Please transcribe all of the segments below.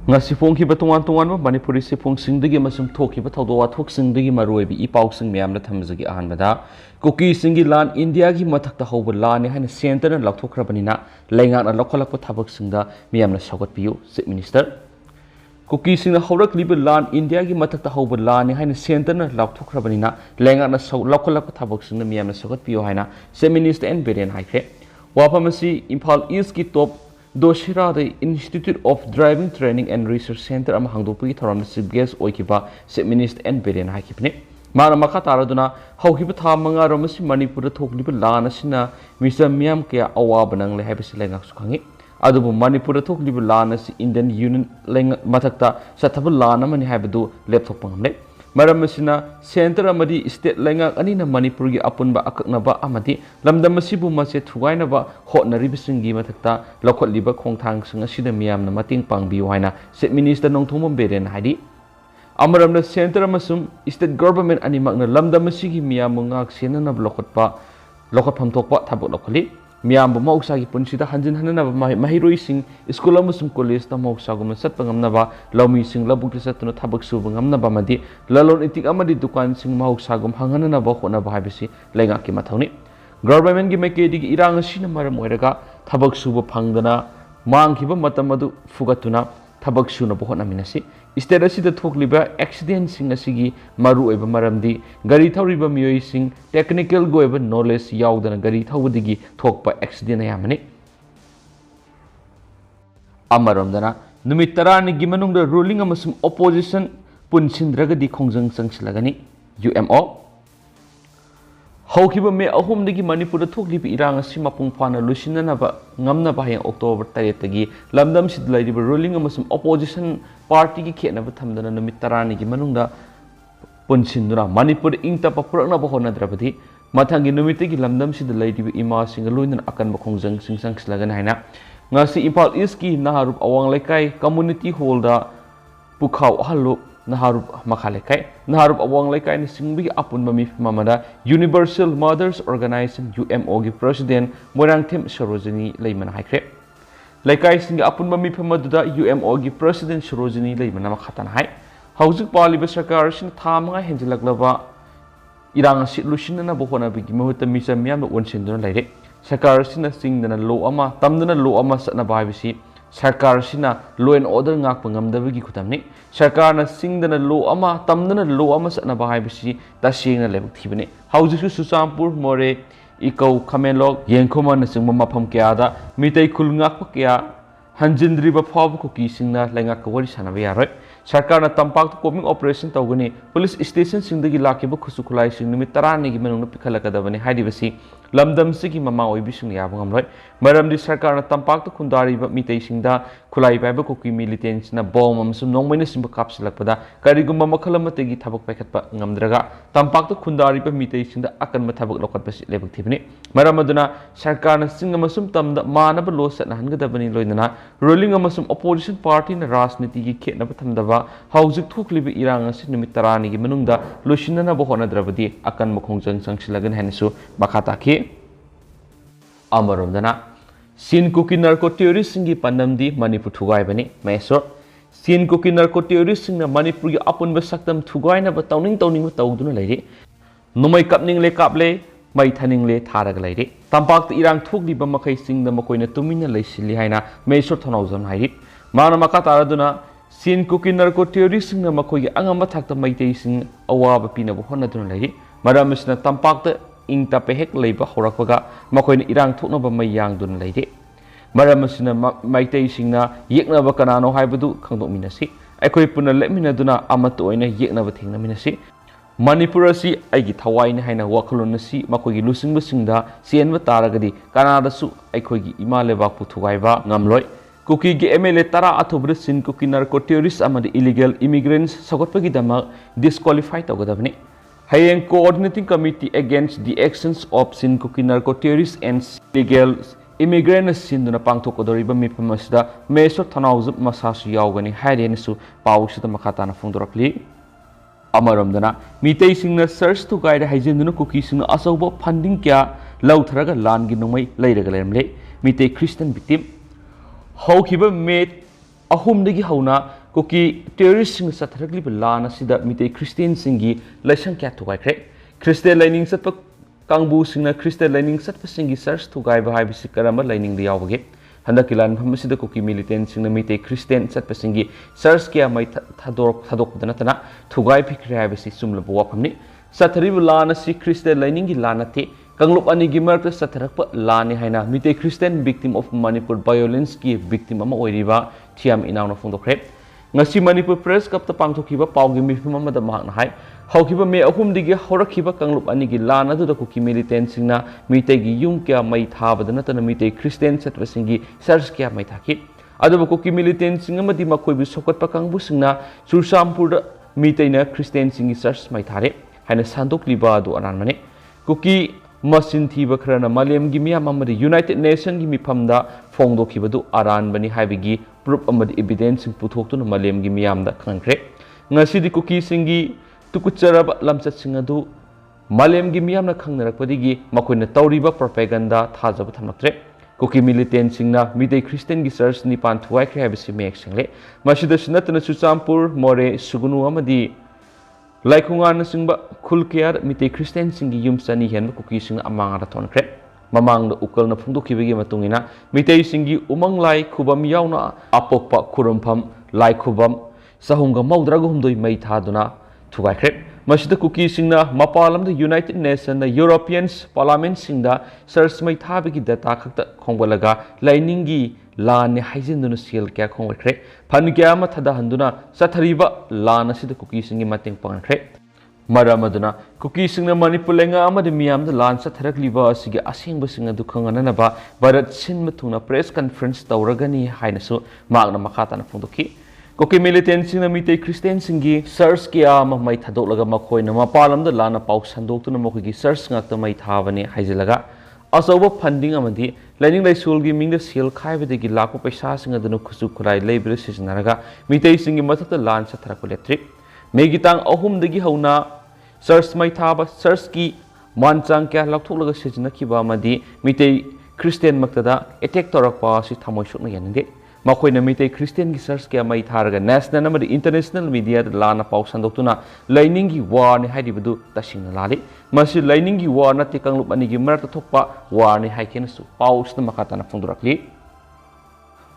ngasi phongkhiba tongan tongan manipuri siphongsingdagi masum thokhiba thawdo wathokisingdagi maroibi ipausing miyamna thamjagi ahanbada kuki singi lan India gi mathakta hawba lan haina center na lathokrabanina laingana lokholakpa thabaksingda miyamna sagatpiyu chief minister kuki singna hawrakliba lan India gi mathakta hawba lan haina center na lathokrabanina laingana lokholakpa thabaksingda miyamna sagatpiyu haina chief minister and Beren haikhe wapamasi Imphal East ki top Doshira the Institute of Driving Training and Research Center am hangdopui thoram chief guest oikiba chief minister and Beren haikipne mana makha taraduna haukiba tha manga romasi Manipur thokliba lan asina misa miyam kya awaba nang le habisi lengak sukhangi adubu Manipur thokliba lan asi Indian Union leng mathakta sathaba lan amani habadu laptop pangamle maram asina center amadi state lengak anina Manipur gi apunba akaknaba amadi lamdam asibu mase thugainaba hotnaribisingi mathakta lokhotliba khongthang sing asida miyamna mating pangbiu haina chief minister nongthomam Beren haidi amaramna center amasum state government animakna lamdam asigi miyam ngak senana lokhotpham thokpa thabok lokhali miyam mausa gi punsida hanjin hanana mahiroi sing school amasum college ta mausa gum satpa ngamnaba lawmi sing labuk satuna thabak su ngamnaba madi lalon itik amadi dukan sing mausa gum hanganana ba khona ba habisi lenga ki mathawni government gi mekedi gi irang asina maram oiraga thabak su phangdana mangkhiba matam adu fugatuna thabak su na bohona minasi state asida thokliba accident sing asigi maru oiba maramdi gari thawriba miyoi sing technical goiba knowledge yaudana gari thawdigi thokpa accident ayamani amaramdana numit tarani gi manungda ruling amasum opposition punsindragadi khongjang changsilagani UMO haukiba me ahumdagi Manipur thokliba irang asi mapung phana lusinanaba ngamnaba hayang October 3 tagi lamdam sidlaiba ruling amasum opposition party ki khenaba thamdana numit tarani gi manungda punsinduna Manipur ingtapa puraknaba honadrabadi mathangi numitegi lamdam sidlaiba ima singaluina akan khongjang singsangsilagani haina ngasi Imphal East ki naharup awang lekai community hall da pukhau halu naharup makhalekai naharup awang lekai ni singbi apun mami mamada Universal Mothers Organization UMO gi president Morangthem Sarojini Leimana haikre lekai singa apun mami pamaduda UMO gi president Sarojini Leimana makhatan hai haujuk paliba sarkar sin thamanga henjilaklaba irang sitlusinna bohona bigi mahuta misa miyam wonsinduna leire sarkar sina singdana law ama tamdana law ama satna baibisi sarkar sina law and order ngak pangamdabagi khutamni sarkar na singdana law ama tamdana law ama satna baibisi tasingna lebuk thibane hauju Susampur More ikau Kamenlok Yengkhoma na singma mafam kya da Meetei khul ngak kya hanjindriba phab kuki singna lengak wari sanaba yaroi sarkar na tampak combing operation tawgani police station singdagi lakiba khusukulai sing numit tarani gi manung pikhalakadabani haidibasi lamdam sigi mama oibising yabangam loi maramdi sarkar na tampak khundari ba Meetei singda khulai baiba kuki militants na bom amsum nongmai simba kapsilakpada karigumba makhalamati thabak paikhatpa ngamdraga tampak khundari ba Meetei singda akan mathabak lokatpasi lebak thibni maramaduna sarkar na sing amasum tamda manaba lo satna hangadabani loinana ruling amasum opposition party na rajniti gi khetnaba thamdaba haujuk thokliba irang asi numit tarani gi manungda losinana bo honadrabadi akan mokhongjang sangsilagan hanisu makhataki amaramdana sin kuki narco terrorist singi pandamdi Manipur thugai bani maisor sin kuki narco terrorist singna Manipur gi apun ba saktam thugai na ba tawning tawduna leire numai kapning le kaple mai thaning le tharaga leire tampak irang thokli ba makai singda makoina tumina leisili haina maisor thonauzon hairi mana maka taraduna sin kuki narco terrorist singna makoi gi angama thakta Meetei sing awaba pina bo honaduna leire maramsna tampak ingta pehek leiba horakwaga makoina irang thoknaba mai yangdun leire maramsina Meetei singna yeknaba kanano haibadu khangdokminasi aikoi puna leminaduna amato oina yeknaba thengnaminasi Manipur asi aigi thawaina haina wakhalon asi makogi lusingba singda sienba taragadi kanadasu aikogi ima lebak pu thugaiba ngamloi Kuki gi MLA tara athubra sin kuki narco terrorist amadi illegal immigrants sagotpagi dama disqualify tawgadabni hayeng coordinating committee against the actions of sin kuki narco terrorists and illegal immigrants sinduna pangthokodoriba mipamasda meso thanauzub masasu yaugani hairenesu pawsida makhatana phungdorakli amaramdana Meetei singna search to guide haijenduna kuki singna Achouba funding kya loutharaga lan gi Nongmei Leiraga leiramle Meetei Christian victim haukiba May ahumdagi hauna Kuki terrorist sing satharakli lana sida Meetei Christian singi laisang kya thugai khre Christian lining satpa kangbu singna Christian lining satpa singi search thugai ba hai bisi karama lining li yawge handa kilan phamasida Kuki militant singna Meetei Christian satpa singi search kya mai thadok dana tana thugai phikre hai bisi sumla buwa phamni sathari lana si Christian lining gi lana te Kanglup ani gi mark satharakpa lani haina Meetei Christian victim of Manipur violence ki victim ama oiriba thiam inauna phongdokre ngasi Manipur press cup ta pangthokiba pawgi mifim ama da mahna hai haukiba me ahum digi horakhiba kanglup ani gi lana du da Kuki militant singna Meetei gi yum kya mai thabada natana Meetei Christian satwa singi search kya mai thaki aduba Kuki militant singa madi makoi bi sokatpa kangbu singna Sursampur da Meetei na Christian singi search mai thare haina sandokliba du anan mane Kuki Masin thiba khrana malem gi miyam amadi United Nation gi mifamda phongdokhibadu aran bani haibigi proof amadi evidence puthoktu malem gi miyam da khangkre ngasi di Kuki singi tukucharaba lamchat singadu malem gi miyam na khangnarakpadi gi makoina tawriba propaganda thajaba thamaktre Kuki militant singna Meetei Christian gi search ni pan thuai khre habisi mek single masida sinatna Suchampur More Sugunu amadi Laikungan singba khulkiar Meetei Christian singi yum sani hen Kuki sing amanga thonkhre mamang da ukal na phungdokibagi matungina Meetei singi umang lai khubam yauna apokpa khurumpham lai khubam sahumga maudraga humdoi mai thaduna thugaikre masida Kuki singna mapalam da United Nation na Europeans Parliament singda search mai thabagi data khakta khongbalaga lainingi lan ne haijinduna sel kya khongwekre phan kya ma thada handuna sathariba lan asida Kuki singi mateng pangkhre maramaduna Kuki singna Manipur lenga amadi miyam da lan satharakliba asigi asengba singa du khangana ba Bharat sin mathuna press conference tawragani hainasu magna makhatana phongdoki Kuki militant singna Meetei Christian singi search kya ma mai thadolaga makhoina mapalam da lana pau sandoktuna makhogi search ngakta mai thabani haijilaga Achouba funding amadi Lining Laisulgi Ming the Seal Kaibadigi Lapo Paisa Sing the Nukusu Kurai Labor Sisnaraga, Meetei singing Matata Lance at Tracoletric, Megitang Ohum the Gihona, Sirs Maitaba, Sirski, Manchangka, Laktulaga Sisnakiba Madi, Meetei Christian Maktada, Etek Torakpa, Sitamoshunayande, Makoina Meetei Christian Gisarska Maitaraga, National number international media Lana Pausandotuna, Liningi war ni Haidibudu, Tashing Lali. Masih liningi war na tikang lupa nigi merta thokpa war ni haiken su paus na makatana phungdurakli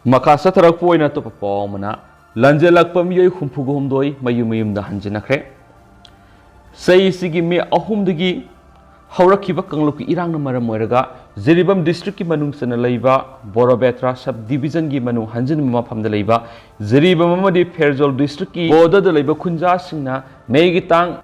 makasa tarak poi na to pa mana lanjelak pamiyoi humphugo humdoi mayum da hanjinakre sei sigi me ahum digi haurakhiba kangluki irang na maram moiraga Ziribam district ki manung sana leiba Borobetra sub division gi manung hanjin mafam da leiba Ziribam amadi Ferzol district ki boda da leiba khunja singna megitang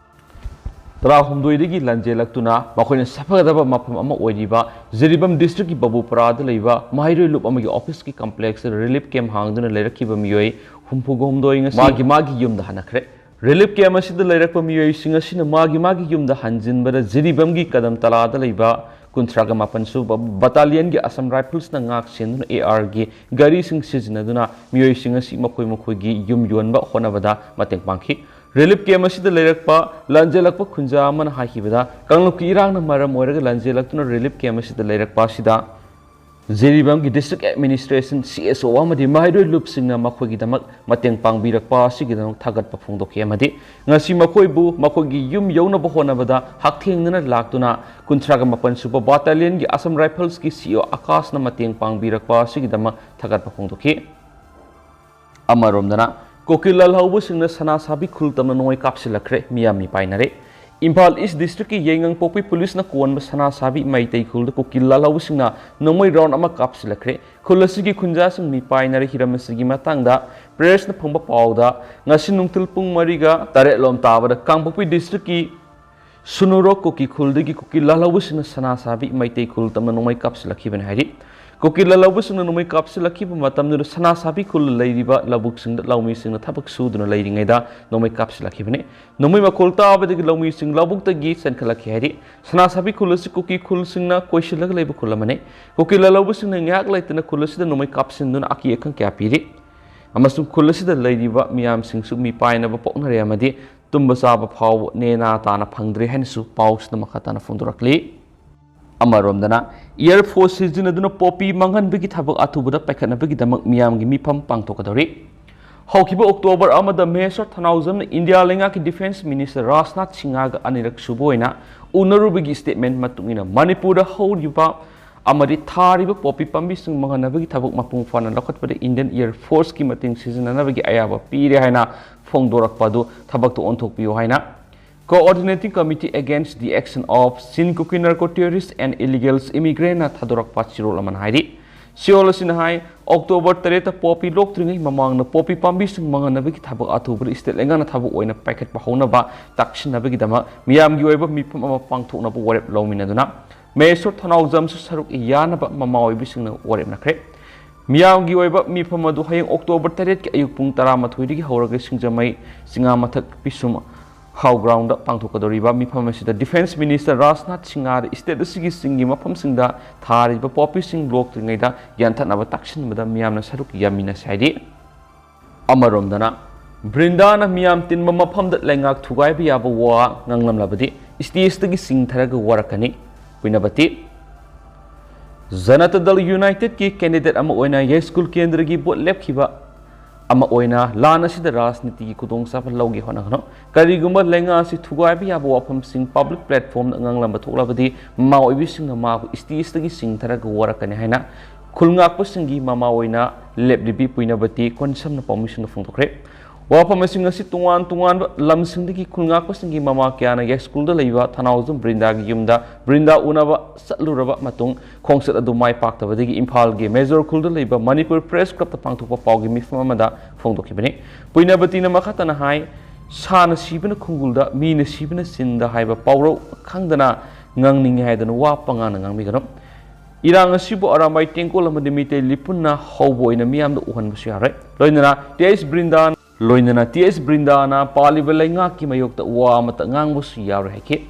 Trahumdoi Lanjelaktuna, Makoin Sapadaba Mapam Oidiba, Ziribam district Babu Prada Leva, Mahiri Loop Amagi office ki complex, relief came hanged in a Lerakibam Yoi, Humpugom doing a Magi Yum the Hanakre. Relief came a the Lerakam Yoi sing a sin Magi Yum the Hanjin, but a Ziribamgi Kadam Talada Leva, Kuntragamapansu, Battalion gi Assam Rifles Nangak Sin AR gi, Gari sing Sizinaduna, Mui sing a Simakoimokogi, Yum Yunba, Honavada, Mateng Banki. Relief came a the Lerakpa, Lanjelakpa Kunjaman Hakibada, Kangluki Irang Maram Moraga Lanjelaktuna relief came a the Lerakpa Sida. Ziribam district administration CSO Amadi Mahiro Loop Singna Makogi Damak, Mateng Pang Birakpa, Sigidam Tagat Pafundoki Amadi, Nasi Makoibu, Makogi Yum Yona Bohonavada, Haking Laktuna, Kuntragamapan Super Battalion, Assam Rifles ki CEO Akas na Mateng Pang Birakpa, Sigidama Tagat Pafundoki Amaromdana. Kokilal haubu singna sana sabi khultam noi kapsilakre miyami painare Impal East district ki yengang popi police na kuan sana sabi Meetei khul da kokilal haubu singna nomoi round ama kapsilakre khulasigi khunja sing mi painare hiramasigi matangda press na phongba pawda ngasi nungtil pung mariga tare lom tabada kangpopi district ki sunuro koki khuldagi kokilal haubu singna sana sabi Meetei khultam nomoi kapsilakhiban hari Kokila labus na numay kapsilaki matam na sana sabi kul layriba labuk sing laumi sing na tabak sud na layring ida numay kapsilaki bane numay makulta abadi laumi sing labuk tagi sen kalaki hari sana sabi kul si Kuki kul sing na koisilag layba kulamane kokila labus na ngak layta na kul si da numay kapsin dun aki ekang kya piri amasum kul si da layriba miyam sing su mi pay na bapok na riyamadi tumba saba paw nena ta na pangdre hen su paws na makata na fundurakli Amaromdana Air Force Sijinaduna Poppy Mangan Bigi Tabak Atubada Pakanabigi Damak Miam Gimipam Pangtokadori ꯍꯧꯈꯤꯕ ꯑꯣꯛꯇꯣꯕꯔ ꯑꯃꯗ ꯃꯍꯦꯁ꯭ꯋꯔ ꯊꯅꯥꯎꯖꯝꯅ India ꯂꯩꯉꯥꯛꯀꯤ defence minister Rajnath ꯁꯤꯡꯍꯒ ꯑꯅꯤꯔꯛ ꯁꯨꯕ ꯑꯣꯏꯅ ꯎꯅꯔꯨꯕꯒꯤ statement ꯃꯇꯨꯡ ꯏꯟꯅ ꯃꯅꯤꯄꯨꯔꯗ ꯍꯧꯔꯤꯕ ꯑꯃꯗꯤ ꯊꯥꯔꯤꯕ ꯄꯣꯄꯤ ꯄꯥꯝꯕꯤꯁꯤꯡ ꯃꯥꯡꯍꯟꯅꯕꯒꯤ ꯊꯕꯛ ꯃꯄꯨꯡ ꯐꯥꯅ ꯂꯧꯈꯠꯄꯗ ꯏꯟꯗꯤꯌꯟ ꯑꯦꯌꯔ ꯐꯣꯔꯁꯀꯤ ꯃꯇꯦꯡ ꯁꯤꯖꯤꯟꯅꯅꯕꯒꯤ ꯑꯌꯥꯕ ꯄꯤꯔꯦ ꯍꯥꯏꯅ ꯐꯣꯡꯗꯣꯔꯛꯄ ꯑꯗꯨ ꯊꯕꯛꯇ ꯑꯣꯟꯊꯣꯛꯄꯤꯌꯨ ꯍꯥꯏꯅ Coordinating Committee Against the Action of Sin Kuki Narco-Terrorists and Illegal Immigrants Thadorokpa Chirol Aman Hairi. Siol Sinahai, October 3 Poppy Loctring, Mamang, Poppy Pambis, Manganabiki Tabu Atu, State Langana Tabu in a packet Pahonaba, Takshin Nabigidama, Miam Yueva Mipama Pangtona Warep Lominaduna, Maysor Tanauzam Saruk Yanaba Mamawi Bising Warep Nakre. Miam Giweba Mipamadu Haying October 3 Ayupung Taramatwidi Horage Singjamai Singamatak Pisum. How ground up Pangtokadoriba, Mipamasi, the Defense Minister Rajnath Singha, State the Sigi Singima Pamsinda, Tari, the Poppy Sing Block to Neda, Yantanava Takshin, Madame Miamna Saruk Yamina Sadi Amaromdana Brindana Miam Tin Mama Pam that Langak to Gaibi Abawa, Nanglam Labadi, is the Stigi Sing Taraga Warakani, Winabati Zanatadal United Ki candidate Amaoina, Yes School Kendragi, but Lepkiva. Ama oina lana si da rasniti kudong sa palawgi honang kariguma lenga si thugay biya bo apam sing public platform ngang lamba thukla badi mao ibising na ma istigi sing taraga warakani haina khulngak pasingi mama oina leblibi puina bati konsam na permission na phongthokre wapam sing si tungan lamsing digi khulngak pasingi mama kyana ya school da leiba thanauzum brinda gi yumda brinda unaba satluraba matung khongsat adu mai pakta badigi imphal gi major khul da leiba manipur press club ta pangthokpa pawgi mifam amada phongdokhibani puina bati na makhata na hai sana sibana khungulda mina sibana sinda haiba pawro khangdana ngangning haidana wa panga na ngangmi gano irang asibu aramai tengkol amadi Meetei lipunna hawbo ina miyam da uhan basu yare loinana ts brindan Loinana T.S. Brindana, Palibalenga Kimayok, Wamatangang was Yarake.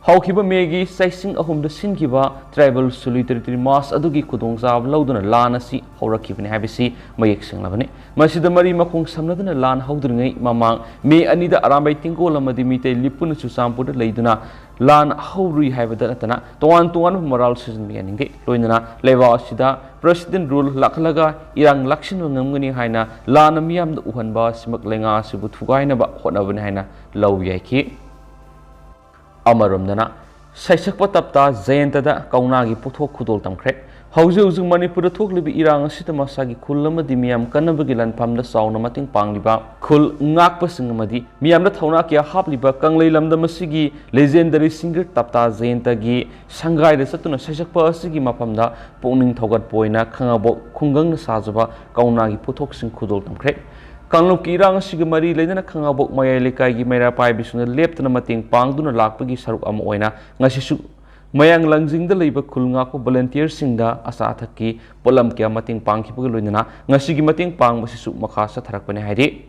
Hawkiba Megi, Sising ahum the Sinkiba, Tribal Solitary Mass Adugi Kudongza, Loudon Lanasi, Horakibin Habisi, Mayexing Lavani. Masida Mari Makung Samnadan Lan Howdring, Mamang, May Anida Aramai Tingola Madimite Lipun Susampu the Laiduna, Lan Howri Havedatana, to one moral season beginning. Loinana, Leva Sida, President Rule Lakalaga, Irang Lakshin Namuni Haina, Lana Miam the Uhanba, Simaklenga, Sibutugaina, Honavan Haina, Low Yaki. Amaramdana, Saisakpa Tapta, Zayantada, Kaunagi Puto Kudol Tamcre, Houses Manipur Tokli Irang Sitamasagi Kulama di Miam Kanabagilan Pam the Sauna Mating Pangliba, Kul Ngakpasingamadi, Miam the Taunakia Hapliba, Kanglay Lamda Masigi, legendary singer Tapta Zayantagi, Shanghai the Satuna Saisakpa Sigi Mapamda, Poning Togat Poina, Kangabo, Kungang Sazaba, Kaunagi Putoxin Kudol Tamcre. Kanglok irang sigamari lena kangabok mayalika gi mayra pai bisuna leptana mating pangduna lakpagi saruk ama oina ngasisu mayang langjing da leiba khulnga ko volunteer singda asa thakki polam kya mating pangkhipagi loinana ngasigi mating pang basisu makhasa tharakpane hairi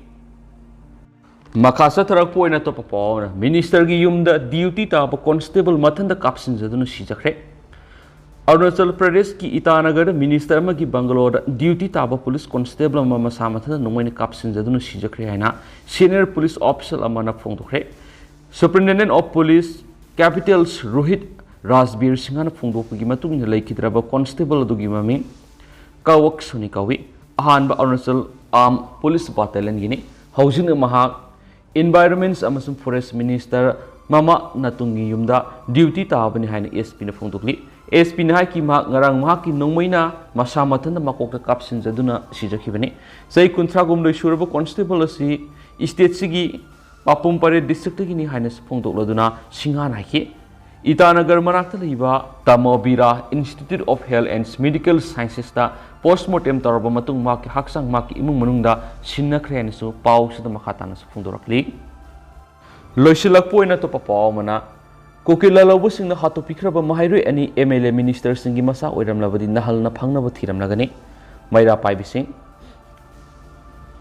makhasa tharak poina to papaw minister gi yumda duty ta constable mathanda kapsin jaduna sijakre Arunachal Pradesh ki Itanagar Minister Magi Bangalore duty taba police constable Mama Samatha Nongmei Kapsin Jadunu Sijakre Haina senior police officer Amana Phongdokre Superintendent of Police Capitals Rohit Rasbir Singhana Phongdokgi matung Laikidraba constable adugi mami Kawak Suni Kawi Ahanba Arunachal Armed Police Battalion gini Housing Mahak Environments Amasum Forest Minister Mama Natungi Yumda duty tabani haina SP na Phongdokli SP Nahai ki ngarang mahaki nongmaina masamatan na makokta kapsin jaduna sijakibani sai kuntragum loi suraba constable asi state sigi papum pare district gi ni haina phongdokladuna singha naiki Itanagar manakta leiba Tamobira Institute of Health and Medical Sciences ta postmortem taraba matung maki haksang maki imung manungda sinna khreanisu pau sida makhatana phongdorakli loisilak poina to papaw mana Kuki lalabu sing na hato pikraba mahayrui ani MLA minister singi masa oiramlabadi nahal na phangnaba thiramlagani maira paibising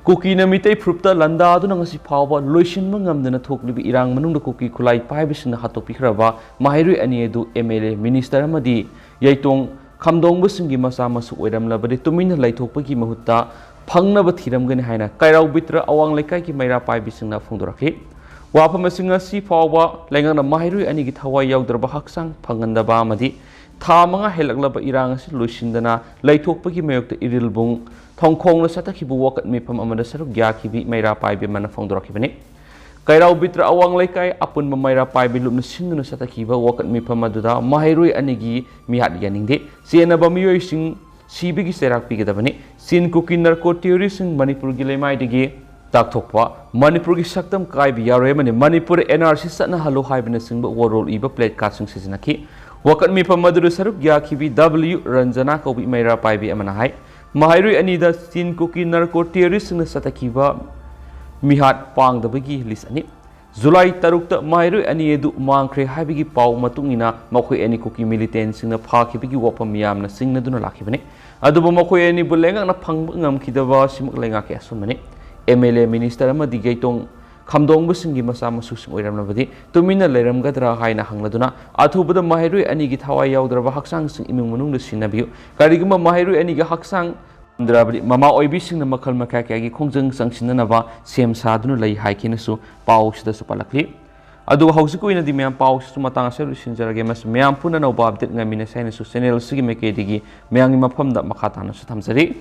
Kuki na Meetei frupta landa adu na ngasi phawba loisinma ngamdana thoklibi irang manungda Kuki khulai paibising na hato pikraba mahayrui ani edu MLA minister amadi yaitong khamdongbu singi masa masu oiramlabadi tumina laithokpagi mahutta phangnaba thiramgani haina kairau bitra awang lekai ki maira paibising na phongdorakhi Wapamasinga si Pawa, Langana Mahiru and Igitawa Yaudraba Haksang, Pangandaba Madi, Tamanga Helaglaba Irang Lushindana, Laitokpaki Mayok the Irilbung, thongkhongna satakhibu wakat mifam amada saruk gyakhibi maira paibi mana phongdorakhibani kairau bitra awang laikai apun mamaira paibi lupna sinduna satakhiba wakat mifam aduda mahairui anigi mihat yaningde senaba miyoi sing sibigi serak pigedabani sin kuki narco theory sing manipur gi lemai digi takthokpa manipur gi saktam kaibi yare mani manipur nrc satna halo haibina singba warol iba plate card sing sizinaki wakat mifam aduda saruk gyakhibi w ranjana kobi maira paibi amana hai mahairui anida sin kuki narco theory sing satakhiba mihat pangdabagi list ani July 3 mahairui ani edu mangkhre haibigi paw matungina makhoi ani kuki militant singna phakibigi wapam miyamna singna duna lakhibani aduba makhoi ani bulenga na phang ngamkhidaba simak lenga ke asunmani MLA minister amadi gaitong khamdong busingi masa masusing oiramnabadi tumina leiramgadra haina hangladuna athubada mahairui ani gi thawai yaudraba haksang sing imung manungda sinabiu kariguma mahairui ani gi haksang Drabri mama oibi sing na makal makaka gi khongjang sangsinna na ba sem sadunu lai haikina su paus da su palakli adu hausi ko ina di myam paus su matang sa sinjarage mas myam puna no ba update ngamina saina su channel sigi meke digi myang mafam da makata na su thamjari